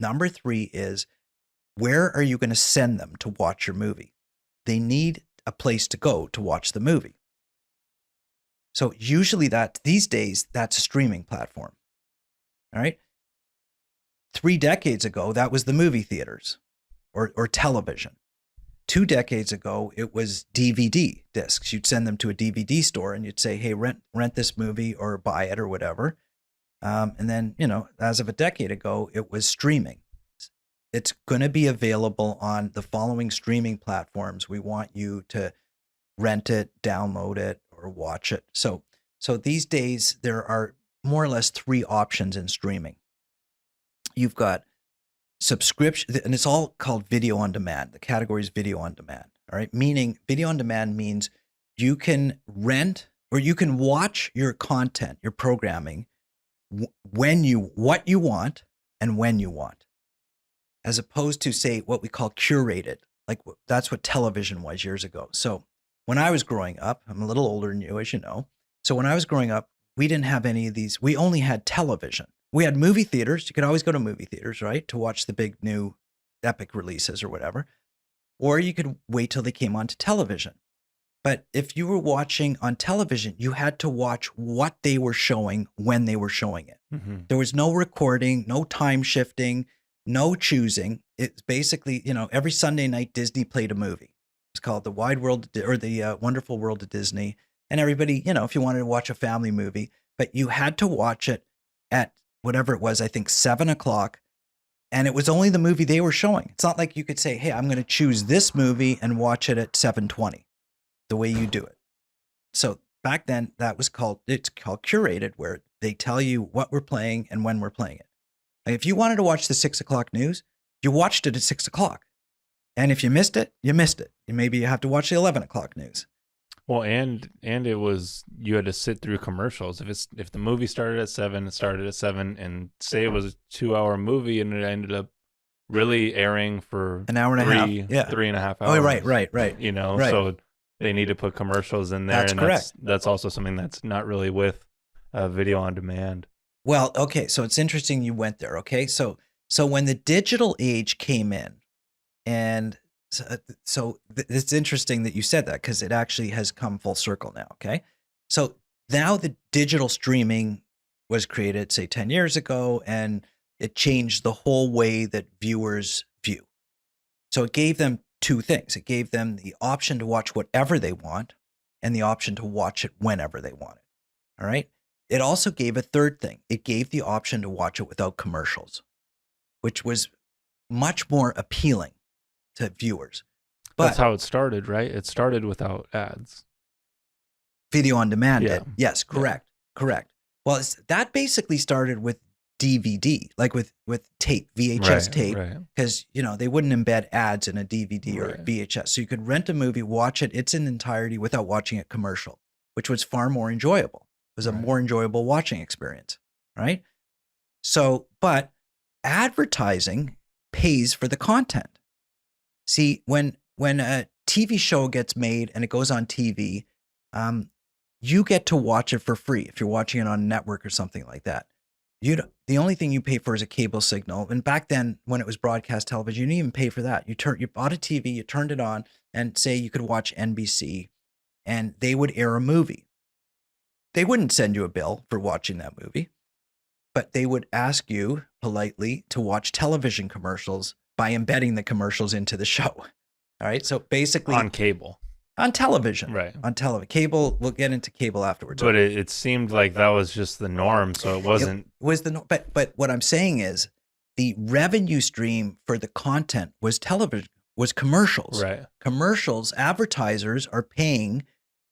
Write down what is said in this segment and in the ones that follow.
Number three is, where are you going to send them to watch your movie? They need a place to go to watch the movie. So usually these days, that's a streaming platform. All right. 3 decades ago, that was the movie theaters or television. 2 decades ago, it was DVD discs. You'd send them to a DVD store and you'd say, hey, rent this movie or buy it or whatever. And then, as of a decade ago, it was streaming. It's going to be available on the following streaming platforms. We want you to rent it, download it, or watch it. So these days, there are more or less 3 options in streaming. You've got subscription, and it's all called video on demand. The category is video on demand. All right. Meaning video on demand means you can rent or you can watch your content, your programming what you want and when you want, as opposed to, say, what we call curated. Like that's what television was years ago. So when I was growing up, I'm a little older than you, as you know. So when I was growing up, we didn't have any of these. We only had television. We had movie theaters. You could always go to movie theaters, right, to watch the big new epic releases or whatever. Or you could wait till they came onto television. But if you were watching on television, you had to watch what they were showing when they were showing it. Mm-hmm. There was no recording, no time shifting, no choosing. It's basically, every Sunday night Disney played a movie. It's called The Wide World or The Wonderful World of Disney. And everybody, if you wanted to watch a family movie, but you had to watch it at whatever it was, I think 7:00. And it was only the movie they were showing. It's not like you could say, hey, I'm going to choose this movie and watch it at 7:20, the way you do it. So back then it's called curated, where they tell you what we're playing and when we're playing it. Like if you wanted to watch the 6:00 news, you watched it at 6:00. And if you missed it, you missed it. Maybe you have to watch the 11:00 news. Well, and it was, you had to sit through commercials. If the movie started at 7, it started at 7, and say it was a 2-hour movie and it ended up really airing for an hour and a half, 3.5 hours. Oh, right. Right. So they need to put commercials in there. That's correct. That's also something that's not really with video on demand. Well, okay. So it's interesting you went there. Okay. So when the digital age came in, and so it's interesting that you said that, because it actually has come full circle now. Okay. So now the digital streaming was created, say 10 years ago, and it changed the whole way that viewers view. So it gave them 2 things. It gave them the option to watch whatever they want and the option to watch it whenever they want it. All right. It also gave a third thing. It gave the option to watch it without commercials, which was much more appealing to viewers. But that's how it started, right? It started without ads. Video on demand did. Yes, correct. Yeah. Correct. Well, that basically started with DVD, like with tape, VHS tape, because they wouldn't embed ads in a DVD or a VHS. So you could rent a movie, watch it its entirety without watching a commercial, which was far more enjoyable. It was a more enjoyable watching experience, right? So, but advertising pays for the content. See, when a TV show gets made and it goes on TV, you get to watch it for free if you're watching it on a network or something like that. The only thing you pay for is a cable signal. And back then, when it was broadcast television, you didn't even pay for that. You bought a TV, you turned it on, and say you could watch NBC, and they would air a movie. They wouldn't send you a bill for watching that movie, but they would ask you politely to watch television commercials by embedding the commercials into the show. All right. So basically on cable, on television, right? On television, cable. We'll get into cable afterwards. But it seemed like that was just the norm. So it wasn't. It was the norm. But what I'm saying is the revenue stream for the content was television, was commercials. Right. Commercials, advertisers are paying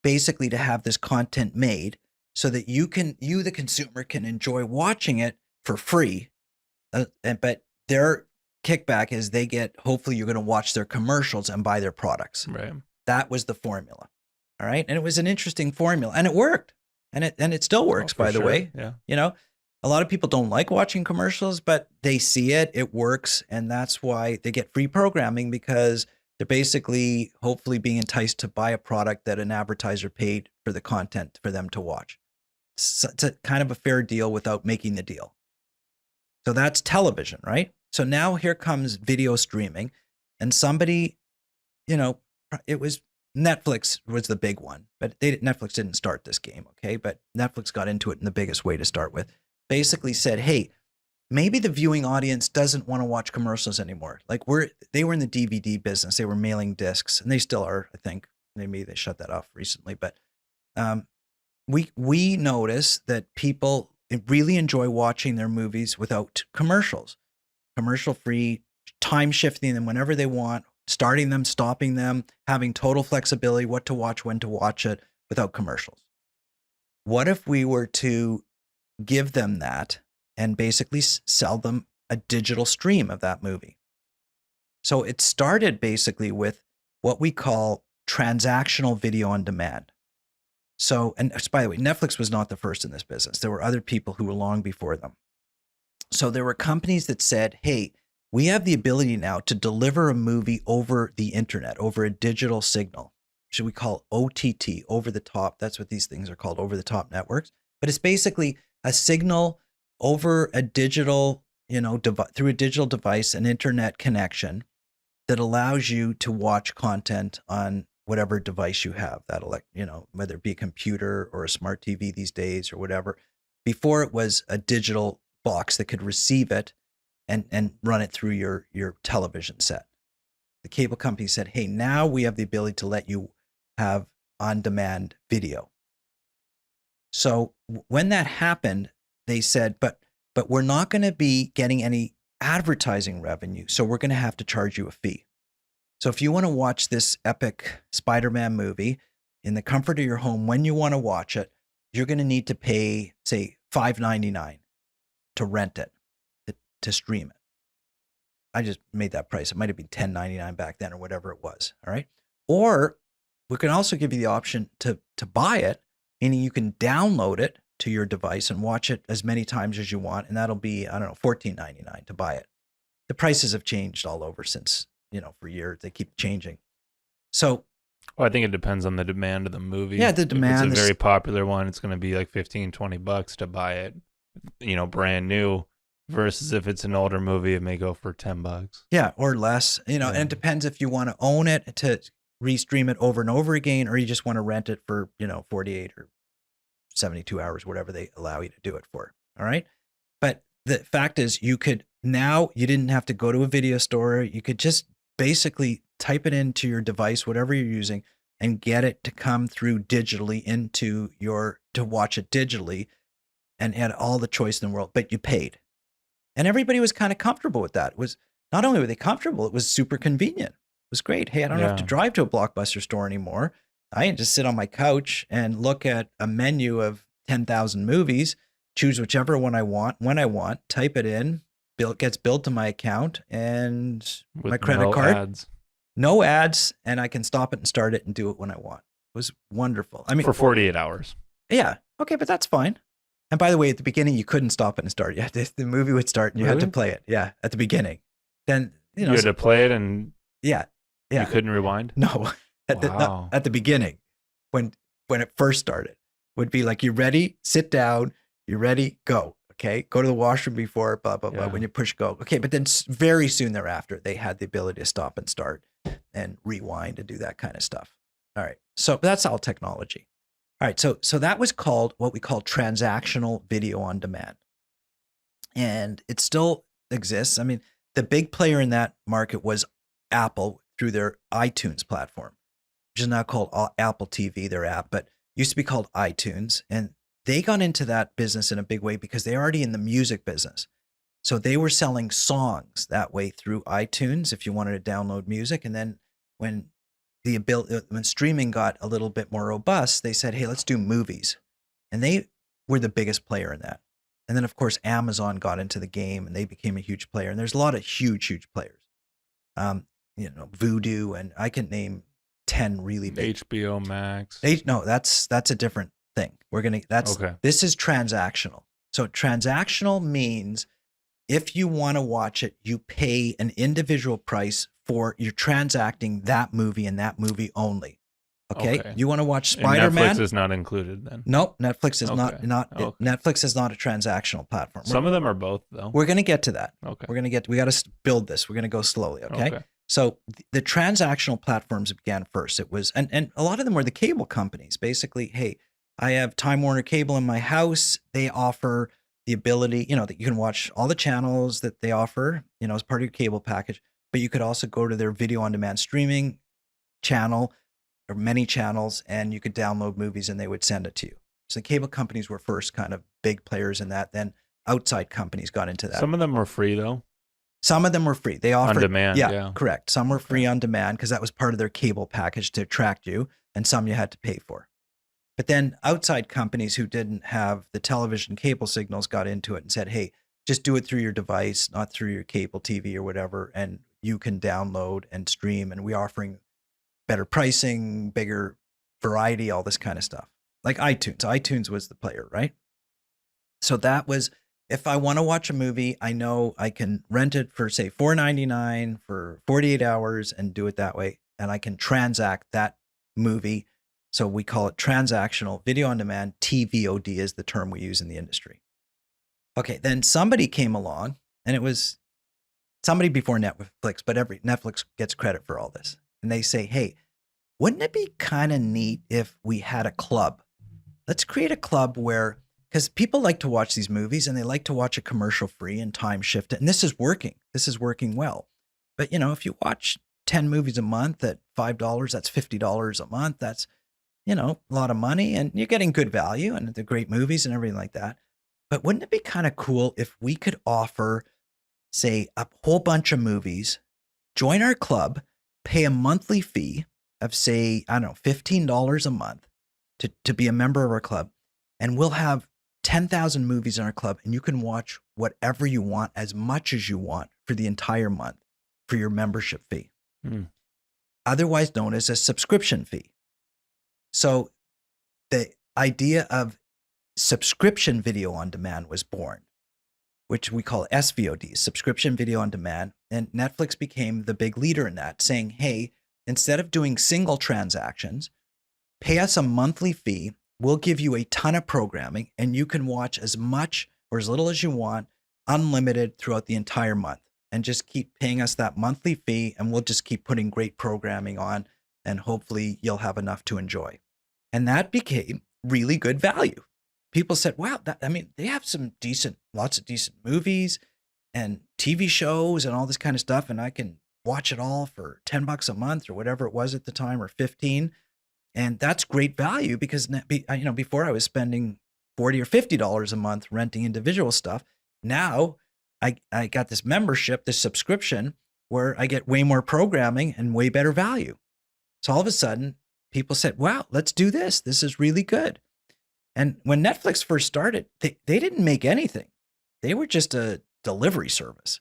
basically to have this content made so that you, the consumer, can enjoy watching it for free. But their kickback is they get, hopefully you're going to watch their commercials and buy their products. Right. That was the formula. All right. And it was an interesting formula, and it worked, and it still works, by the way. Yeah. A lot of people don't like watching commercials, but they see it works. And that's why they get free programming, because they're basically hopefully being enticed to buy a product that an advertiser paid for the content for them to watch. It's a kind of a fair deal without making the deal. So that's television, right? So now here comes video streaming, and somebody, it was Netflix was the big one, but Netflix didn't start this game, okay? But Netflix got into it in the biggest way to start with. Basically said, hey, maybe the viewing audience doesn't want to watch commercials anymore. Like they were in the DVD business. They were mailing discs, and they still are, I think. Maybe they shut that off recently, but we notice that people really enjoy watching their movies without commercials, commercial free, time shifting them whenever they want, starting them, stopping them, having total flexibility, what to watch, when to watch it without commercials. What if we were to give them that and basically sell them a digital stream of that movie? So it started basically with what we call transactional video on demand. So, and by the way, Netflix was not the first in this business. There were other people who were long before them. So there were companies that said, hey, we have the ability now to deliver a movie over the internet, over a digital signal. Should we call OTT, over the top? That's what these things are called, over the top networks. But it's basically a signal over a digital, through a digital device, an internet connection that allows you to watch content on whatever device you have, that whether it be a computer or a smart TV these days or whatever. Before it was a digital box that could receive it and run it through your television set. The cable company said, hey, now we have the ability to let you have on-demand video. So when that happened, they said, but we're not going to be getting any advertising revenue, so we're going to have to charge you a fee. So if you want to watch this epic Spider-Man movie in the comfort of your home, when you want to watch it, you're going to need to pay, say, $5.99 to rent it, to stream it. I just made that price. It might have been $10.99 back then or whatever it was. All right. Or we can also give you the option to buy it, meaning you can download it to your device and watch it as many times as you want. And that'll be, I don't know, $14.99 to buy it. The prices have changed all over since, for years. They keep changing. So, well, I think it depends on the demand of the movie. Yeah, the demand. If it's a very popular one, it's going to be like $15-$20 to buy it, brand new. Versus if it's an older movie, it may go for $10. Yeah, or less. And it depends if you want to own it to restream it over and over again, or you just want to rent it for 48 or 72 hours, whatever they allow you to do it for. All right. But the fact is, you didn't have to go to a video store. You could just basically type it into your device, whatever you're using, and get it to come through digitally to watch it digitally, and had all the choice in the world, but you paid. And everybody was kind of comfortable with that. It was not only were they comfortable, it was super convenient. It was great. Hey, I don't have to drive to a Blockbuster store anymore. I can just sit on my couch and look at a menu of 10,000 movies, choose whichever one I want, when I want, type it in, gets billed to my account and with my credit no card. Ads. No ads, and I can stop it and start it and do it when I want. It was wonderful. I mean, for 48 hours. Yeah. Okay, but that's fine. And by the way, at the beginning, you couldn't stop it and start it. The movie would start and you had to play it. Yeah, at the beginning. Then, you had to play it and yeah. You couldn't rewind? No. At the beginning, when it first started, would be like, you ready? Sit down. You ready? Go. Okay. Go to the washroom before, blah, blah, blah. When you push go. Okay. But then very soon thereafter, they had the ability to stop and start and rewind and do that kind of stuff. All right. So that's all technology. All right, so that was called what we call transactional video on demand. And it still exists. I mean, the big player in that market was Apple through their iTunes platform, which is now called Apple TV, their app, but used to be called iTunes. And they got into that business in a big way because they're already in the music business. So they were selling songs that way through iTunes if you wanted to download music. And then when streaming got a little bit more robust, they said, hey, let's do movies. And they were the biggest player in that. And then, of course, Amazon got into the game and they became a huge player. And there's a lot of huge players. Vudu, and I can name 10 really big. HBO Max. No, that's a different thing. This is transactional. So transactional means if you want to watch it, you pay an individual price for you're transacting that movie and that movie only. Okay. You want to watch And Spider-Man? Netflix is not included then. Nope. Netflix is Okay. Netflix is not a transactional platform. Some of them are both though. We're going to get to that. Okay. We got to build this. We're going to go slowly. Okay. So the transactional platforms began first. It was, and a lot of them were the cable companies. Basically, hey, I have Time Warner Cable in my house. They offer the ability, that you can watch all the channels that they offer, as part of your cable package. But you could also go to their video on demand streaming channel or many channels, and you could download movies and they would send it to you. So the cable companies were first kind of big players in that. Then outside companies got into that. Some of them were free though. Some of them were free. They offered on demand. Yeah. Correct. Some were free on demand because that was part of their cable package to attract you, and some you had to pay for. But then outside companies who didn't have the television cable signals got into it and said, hey, just do it through your device, not through your cable TV or whatever, and you can download and stream. And we're offering better pricing, bigger variety, all this kind of stuff. Like iTunes. iTunes was the player, right? So that was, if I want to watch a movie, I know I can rent it for, say, $4.99 for 48 hours and do it that way. And I can transact that movie. So we call it transactional video on demand. TVOD is the term we use in the industry. Okay, then somebody came along, and it was somebody before Netflix, but Netflix gets credit for all this. And they say, hey, wouldn't it be kind of neat if we had a club? Let's create a club where, because people like to watch these movies and they like to watch it commercial free and time shifted. And this is working. This is working well. But, if you watch 10 movies a month at $5, that's $50 a month. That's, a lot of money, and you're getting good value and they're great movies and everything like that. But wouldn't it be kind of cool if we could offer, say, a whole bunch of movies, join our club, pay a monthly fee of, say, I don't know, $15 a month to be a member of our club, and we'll have 10,000 movies in our club, and you can watch whatever you want, as much as you want for the entire month for your membership fee. Otherwise known as a subscription fee. So the idea of subscription video on demand was born, which we call SVOD, subscription video on demand. And Netflix became the big leader in that, saying, hey, instead of doing single transactions, pay us a monthly fee. We'll give you a ton of programming, and you can watch as much or as little as you want, unlimited throughout the entire month. And just keep paying us that monthly fee, and we'll just keep putting great programming on, and hopefully you'll have enough to enjoy. And that became really good value. People said, wow, they have lots of decent movies and TV shows and all this kind of stuff, and I can watch it all for $10 a month or whatever it was at the time, or 15. And that's great value because, before I was spending $40 or $50 a month renting individual stuff. Now I got this membership, this subscription, where I get way more programming and way better value. So all of a sudden, people said, wow, let's do this. This is really good. And when Netflix first started, they didn't make anything. They were just a delivery service.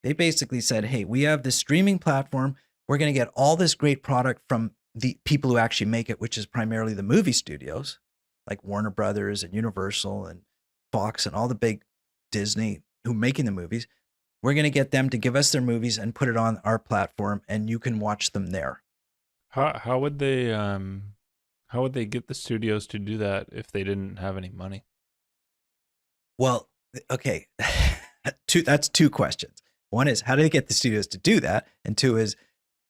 They basically said, hey, we have this streaming platform. We're going to get all this great product from the people who actually make it, which is primarily the movie studios, like Warner Brothers and Universal and Fox and all the big Disney who are making the movies. We're going to get them to give us their movies and put it on our platform, and you can watch them there. How would they get the studios to do that if they didn't have any money? Well, okay, that's two questions. One is, how did they get the studios to do that? And two is,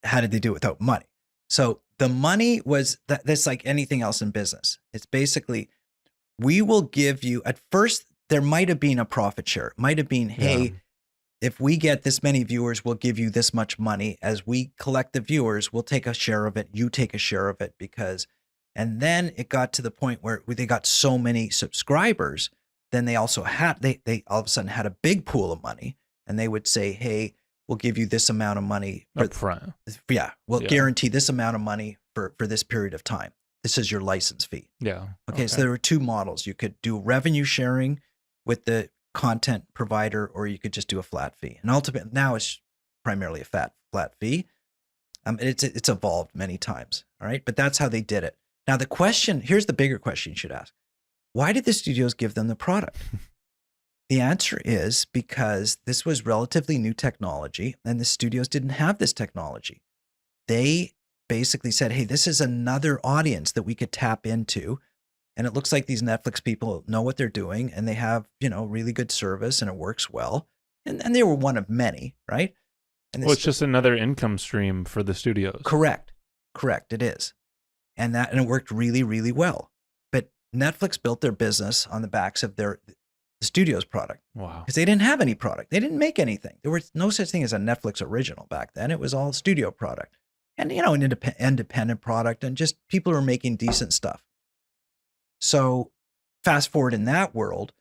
how did they do it without money? So the money was that's like anything else in business. It's basically, we will give you, at first, there might have been a profit share. It might have been, hey, if we get this many viewers, we'll give you this much money. As we collect the viewers, we'll take a share of it. You take a share of it and then it got to the point where they got so many subscribers. Then they also had, they all of a sudden had a big pool of money, and they would say, hey, we'll give you this amount of money up front. Yeah. We'll guarantee this amount of money for this period of time. This is your license fee. Yeah. Okay. So there were two models. You could do revenue sharing with the content provider, or you could just do a flat fee. And ultimately now it's primarily a flat fee. It's evolved many times. All right. But that's how they did it. Now here's the bigger question you should ask. Why did the studios give them the product? The answer is because this was relatively new technology, and the studios didn't have this technology. They basically said, hey, this is another audience that we could tap into. And it looks like these Netflix people know what they're doing, and they have, really good service, and it works well. And they were one of many, right? And Well, it's just another income stream for the studios. Correct. It is. And it worked really, really well. But Netflix built their business on the backs of the studio's product. Wow. Because they didn't have any product. They didn't make anything. There was no such thing as a Netflix original back then. It was all studio product. And, an independent product, and just people who were making decent stuff. So fast forward in that world,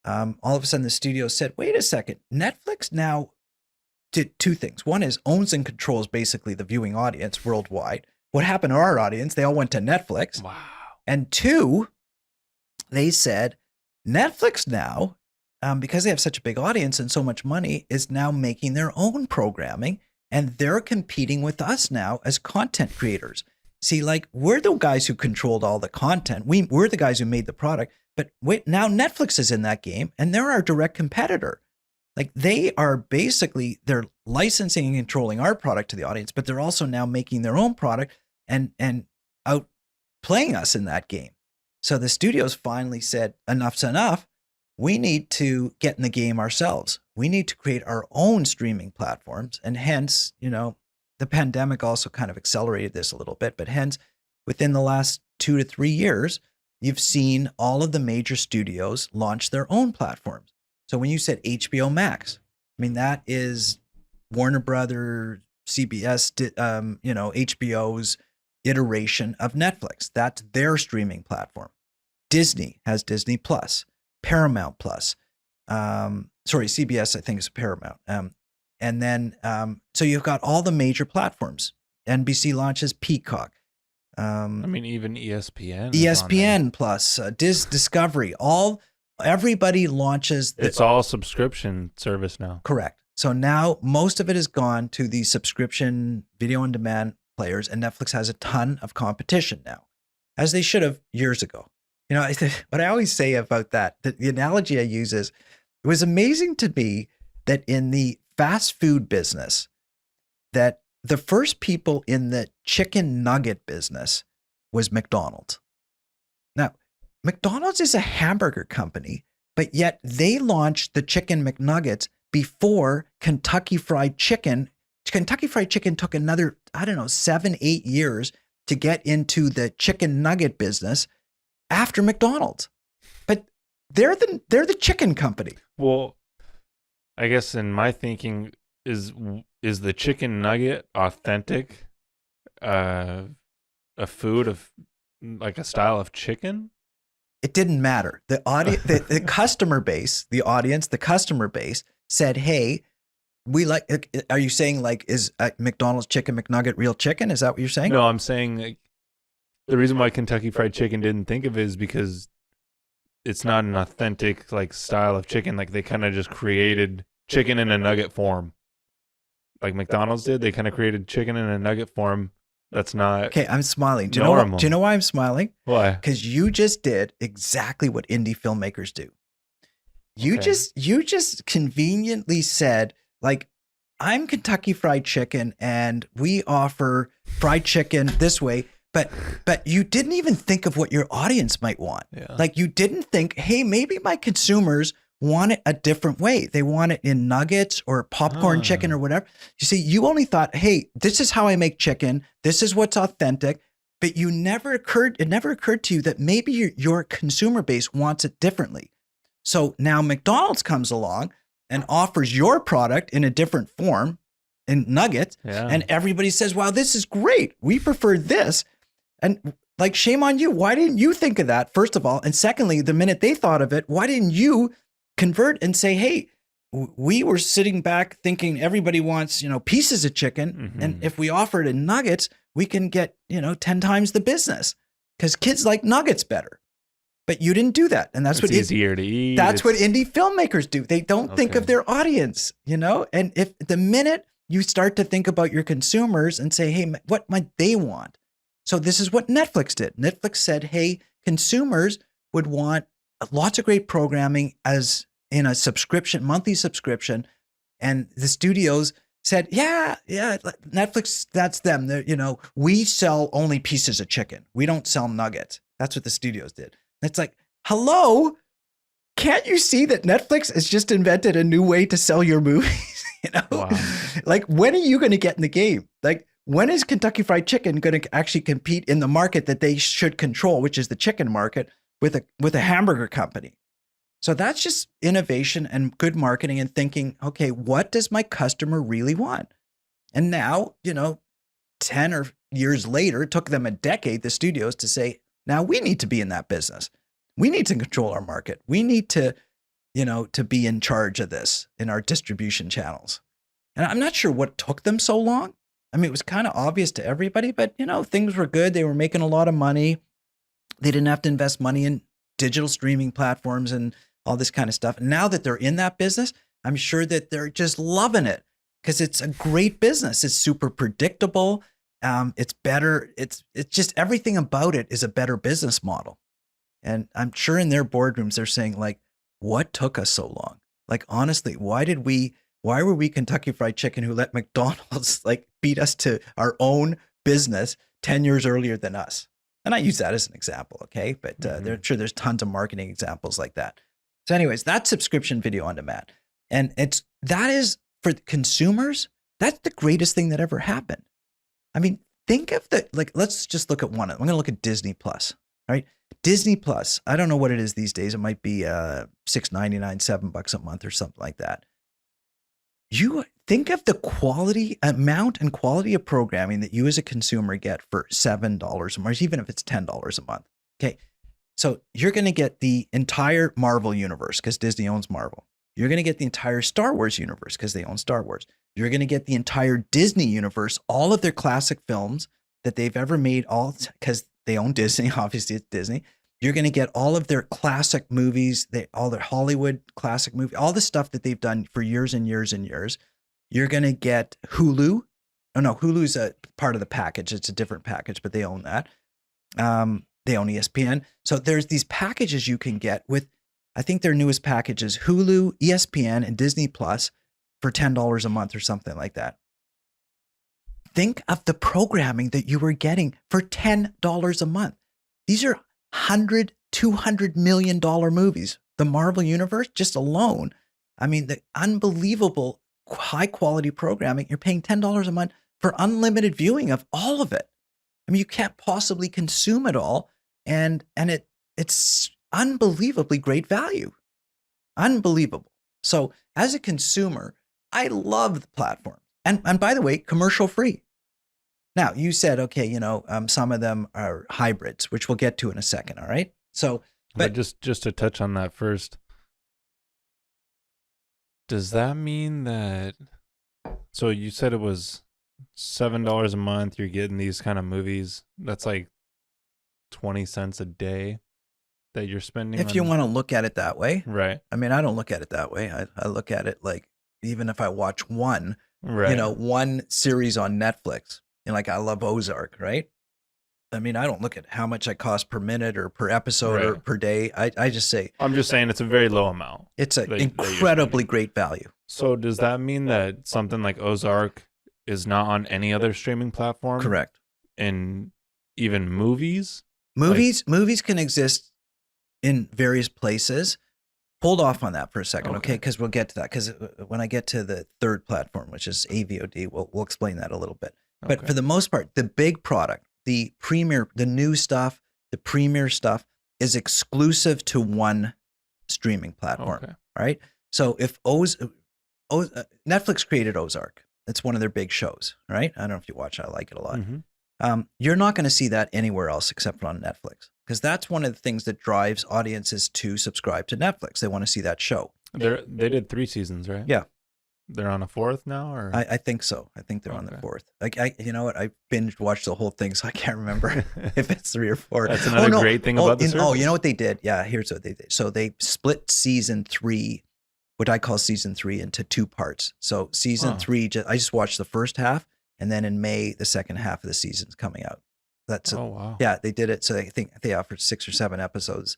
all of a sudden the studio said, wait a second, Netflix now did two things. One is owns and controls basically the viewing audience worldwide. What happened to our audience? They all went to Netflix. Wow. And two, they said Netflix now, because they have such a big audience and so much money, is now making their own programming, and they're competing with us now as content creators. See, like, we're the guys who controlled all the content. We're the guys who made the product. But wait, now Netflix is in that game, and they're our direct competitor. Like, they're licensing and controlling our product to the audience, but they're also now making their own product and outplaying us in that game. So the studios finally said, enough's enough. We need to get in the game ourselves. We need to create our own streaming platforms. And hence, the pandemic also kind of accelerated this a little bit. But hence, within the last 2 to 3 years, you've seen all of the major studios launch their own platforms. So when you said HBO Max, I mean, that is Warner Brothers, CBS, HBO's iteration of Netflix. That's their streaming platform. Disney has Disney Plus, Paramount Plus. CBS, I think, is Paramount. And then, so you've got all the major platforms. NBC launches Peacock. Even ESPN. ESPN Plus, Discovery, everybody launches. It's all subscription service now. Correct. So now most of it has gone to the subscription video on demand players, and Netflix has a ton of competition now, as they should have years ago. What I always say about that, the analogy I use is, it was amazing to me that in the fast food business, that the first people in the chicken nugget business was McDonald's. Now, McDonald's is a hamburger company, but yet they launched the chicken McNuggets before Kentucky Fried Chicken. Kentucky Fried Chicken took another, 7-8 years to get into the chicken nugget business after McDonald's. But they're the chicken company. Well, I guess in my thinking, is the chicken nugget authentic a food of like a style of chicken? It didn't matter. The audience, the customer base, the customer base said, hey, we like, are you saying like, is McDonald's chicken McNugget real chicken? Is that what you're saying? No, I'm saying like, the reason why Kentucky Fried Chicken didn't think of it is because it's not an authentic like style of chicken. Like, they kind of just created chicken in a nugget form. Like McDonald's did. They kind of created chicken in a nugget form. That's not okay. I'm smiling. Do normal. you know why I'm smiling? Why? Because you just did exactly what indie filmmakers do. You just conveniently said, like, I'm Kentucky Fried Chicken and we offer fried chicken this way, but you didn't even think of what your audience might want. Yeah. Like, you didn't think, hey, maybe my consumers want it a different way. They want it in nuggets or popcorn chicken or whatever. You see, you only thought, hey, this is how I make chicken. This is what's authentic. But it never occurred to you that maybe your consumer base wants it differently. So now McDonald's comes along and offers your product in a different form, in nuggets, and everybody says, wow, this is great. We prefer this. And like, shame on you. Why didn't you think of that, first of all? And secondly, the minute they thought of it, why didn't you convert and say, hey, we were sitting back thinking everybody wants, pieces of chicken. Mm-hmm. And if we offer it in nuggets, we can get, 10 times the business because kids like nuggets better. But you didn't do that. And that's easier to eat. That's what indie filmmakers do. They don't think of their audience, and if the minute you start to think about your consumers and say, hey, what might they want? So this is what Netflix did. Netflix said, hey, consumers would want lots of great programming as in a subscription, monthly subscription. And the studios said, yeah, Netflix, that's them. We sell only pieces of chicken. We don't sell nuggets. That's what the studios did. It's like, hello, can't you see that Netflix has just invented a new way to sell your movies? Wow. Like, when are you going to get in the game? Like, when is Kentucky Fried Chicken going to actually compete in the market that they should control, which is the chicken market, with a hamburger company? So that's just innovation and good marketing and thinking, okay, what does my customer really want? And now, 10 or years later, it took them a decade, the studios, to say, now we need to be in that business. We need to control our market. We need to, to be in charge of this in our distribution channels. And I'm not sure what took them so long. I mean, it was kind of obvious to everybody, but, things were good. They were making a lot of money. They didn't have to invest money in digital streaming platforms and all this kind of stuff. And now that they're in that business, I'm sure that they're just loving it because it's a great business. It's super predictable. It's better. It's just everything about it is a better business model. And I'm sure in their boardrooms, they're saying, like, what took us so long? Like, honestly, why were we Kentucky Fried Chicken who let McDonald's like beat us to our own business 10 years earlier than us? And I use that as an example. Okay. But there's tons of marketing examples like that. So anyways, that's subscription video on demand. And that is for consumers. That's the greatest thing that ever happened. I mean, think of let's just look at one. I'm going to look at Disney Plus, right? Disney Plus. I don't know what it is these days. It might be $6.99, $7 a month or something like that. You think of the amount and quality of programming that you as a consumer get for $7 a month, even if it's $10 a month. Okay. So you're going to get the entire Marvel universe because Disney owns Marvel. You're going to get the entire Star Wars universe because they own Star Wars. You're going to get the entire Disney universe, all of their classic films that they've ever made, all because they own Disney. Obviously, it's Disney. You're going to get all of their classic movies, all their Hollywood classic movies, all the stuff that they've done for years and years and years. You're going to get Hulu. Oh, no, Hulu's a part of the package. It's a different package, but they own that. They own ESPN. So there's these packages you can get with, I think their newest package is Hulu, ESPN, and Disney Plus for $10 a month or something like that. Think of the programming that you were getting for $10 a month. These are $100, $200 million movies. The Marvel Universe, just alone. I mean, the unbelievable high quality programming. You're paying $10 a month for unlimited viewing of all of it. I mean, you can't possibly consume it all. And it's unbelievably great value. Unbelievable. So as a consumer, I love the platform. And by the way, commercial free. Now, you said, okay, some of them are hybrids, which we'll get to in a second. All right. So, but just to touch on that first, does that mean that, so you said it was $7 a month, you're getting these kind of movies, that's like 20 cents a day that you're spending if you want to look at it that way. Right. I mean, I don't look at it that way. I look at it like, even if I watch one, one series on Netflix, like I love Ozark, right? I mean, I don't look at how much I cost per minute or per episode or per day. I just say, I'm just saying it's a very low amount. It's an incredibly great value. So does that mean that something like Ozark is not on any other streaming platform? Correct. And even movies? Movies can exist in various places. Hold off on that for a second, okay? Because we'll get to that. Because when I get to the third platform, which is AVOD, we'll explain that a little bit. But for the most part, the big product, the premier, the new stuff, the premier stuff is exclusive to one streaming platform, right? So if Netflix created Ozark, it's one of their big shows, right? I don't know if you watch it. I like it a lot. You're not going to see that anywhere else except for on Netflix, because that's one of the things that drives audiences to subscribe to Netflix. They want to see that show. They did 3 seasons, right? Yeah. They're on a 4th now, or I think so. I think they're on the 4th. Like you know what? I binge watched the whole thing, so I can't remember if it's 3 or 4. That's another great thing about the service. Oh, you know what they did? Yeah, here's what they did. So they split season 3, what I call season 3, into 2 parts. So season 3, I just watched the first half, and then in May, the second half of the season's coming out. Wow. Yeah, they did it. So I think they offered 6 or 7 episodes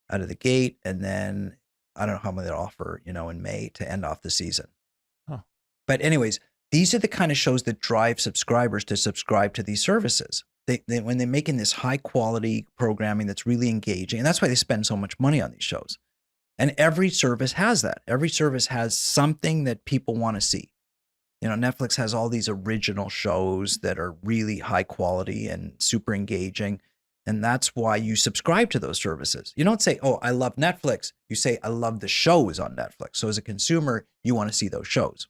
out of the gate, and then I don't know how many they'll offer, in May to end off the season. But anyways, these are the kind of shows that drive subscribers to subscribe to these services. When they're making this high quality programming that's really engaging, and that's why they spend so much money on these shows. And every service has that. Every service has something that people want to see. You know, Netflix has all these original shows that are really high quality and super engaging. And that's why you subscribe to those services. You don't say, oh, I love Netflix. You say, I love the shows on Netflix. So as a consumer, you want to see those shows.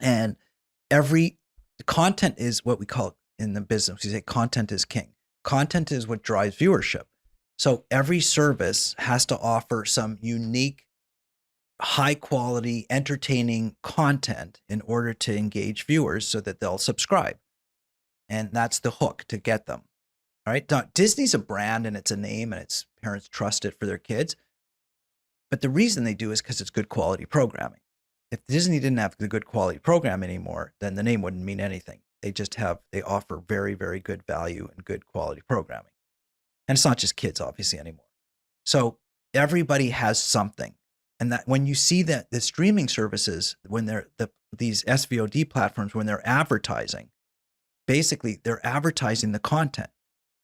And every content is what we call it in the business. We say content is king. Content is what drives viewership. So every service has to offer some unique, high quality, entertaining content in order to engage viewers so that they'll subscribe. And that's the hook to get them. All right. Now, Disney's a brand and it's a name and its parents trust it for their kids. But the reason they do is because it's good quality programming. If Disney didn't have the good quality program anymore, then the name wouldn't mean anything. They offer very, very good value and good quality programming. And it's not just kids, obviously, anymore. So everybody has something. And that when you see that the streaming services, when these SVOD platforms, when they're advertising, basically they're advertising the content.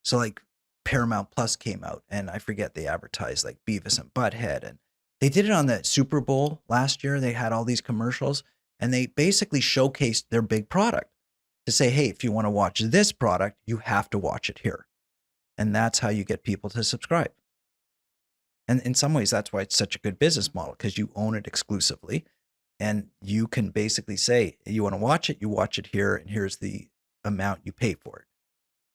So like Paramount Plus came out and I forget, they advertised like Beavis and Butthead, and they did it on the Super Bowl last year. They had all these commercials and they basically showcased their big product to say, hey, if you want to watch this product, you have to watch it here. And that's how you get people to subscribe. And in some ways, that's why it's such a good business model, because you own it exclusively. And you can basically say, you want to watch it, you watch it here, and here's the amount you pay for it.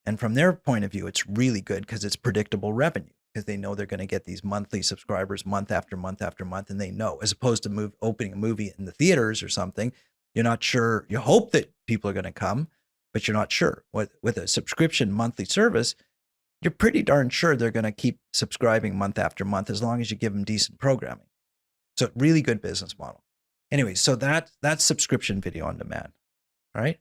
And from their point of view, it's really good because it's predictable revenue, because they know they're going to get these monthly subscribers month after month after month. And they know, as opposed to opening a movie in the theaters or something, you're not sure. You hope that people are going to come, but you're not sure. With a subscription monthly service, you're pretty darn sure they're going to keep subscribing month after month as long as you give them decent programming. So really good business model. Anyway, so that's subscription video on demand. All right.